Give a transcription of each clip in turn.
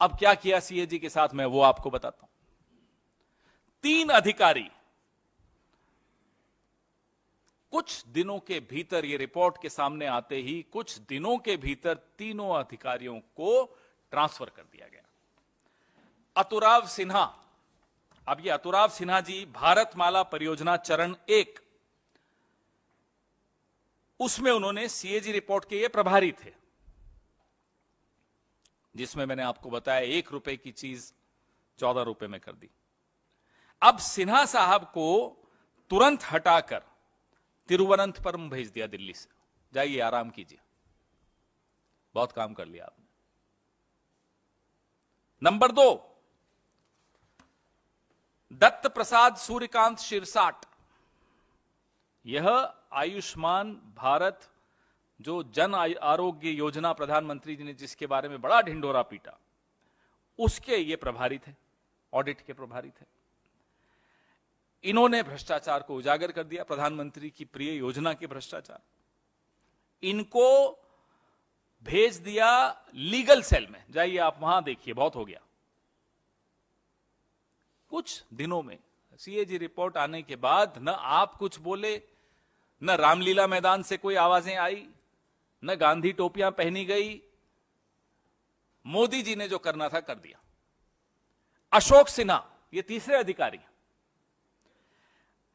अब क्या किया सीएजी के साथ मैं वो आपको बताता हूं। 3 अधिकारी कुछ दिनों के भीतर, ये रिपोर्ट के सामने आते ही कुछ दिनों के भीतर तीनों अधिकारियों को ट्रांसफर कर दिया गया। अतुराव सिन्हा, अब ये अतुराव सिन्हा जी भारतमाला परियोजना चरण 1, उसमें उन्होंने सीएजी रिपोर्ट के ये प्रभारी थे, जिसमें मैंने आपको बताया 1 रुपए की चीज 14 रुपए में कर दी। अब सिन्हा साहब को तुरंत हटाकर तिरुवनंतपुरम भेज दिया दिल्ली से, जाइए आराम कीजिए, बहुत काम कर लिया आपने। नंबर 2, दत्त प्रसाद सूर्यकांत शिरसाट, यह आयुष्मान भारत जो जन आरोग्य योजना प्रधानमंत्री जी ने जिसके बारे में बड़ा ढिंढोरा पीटा, उसके ये प्रभारी थे, ऑडिट के प्रभारी थे। इन्होंने भ्रष्टाचार को उजागर कर दिया, प्रधानमंत्री की प्रिय योजना के भ्रष्टाचार। इनको भेज दिया लीगल सेल में, जाइए आप वहां देखिए, बहुत हो गया। कुछ दिनों में सीएजी रिपोर्ट आने के बाद न आप कुछ बोले, न रामलीला मैदान से कोई आवाजें आई, न गांधी टोपियां पहनी गई। मोदी जी ने जो करना था कर दिया। अशोक सिन्हा, ये तीसरे अधिकारी,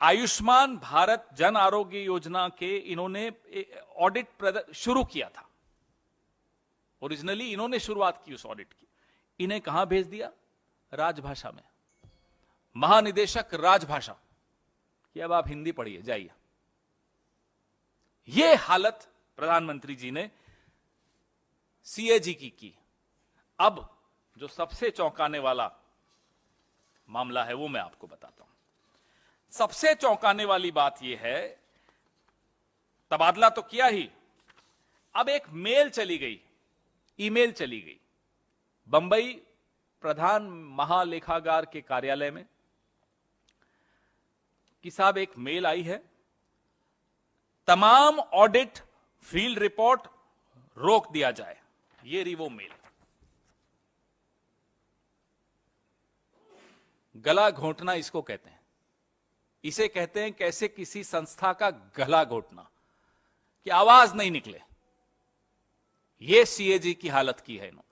आयुष्मान भारत जन आरोग्य योजना के इन्होंने ऑडिट शुरू किया था। ओरिजिनली इन्होंने शुरुआत की उस ऑडिट की। इन्हें कहां भेज दिया? राजभाषा में, महानिदेशक राजभाषा कि अब आप हिंदी पढ़िए, जाइए। यह हालत प्रधानमंत्री जी ने सीएजी की। अब जो सबसे चौंकाने वाला मामला है वो मैं आपको बताता हूं। सबसे चौंकाने वाली बात यह है, तबादला तो किया ही, अब एक मेल चली गई, ईमेल चली गई बंबई प्रधान महालेखागार के कार्यालय में कि साहब एक मेल आई है, तमाम ऑडिट फील्ड रिपोर्ट रोक दिया जाए। ये रही वो मेल। गला घोंटना इसको कहते हैं। इसे कहते हैं कैसे किसी संस्था का गला घोंटना कि आवाज नहीं निकले। यह सीएजी की हालत की है इन्होंने।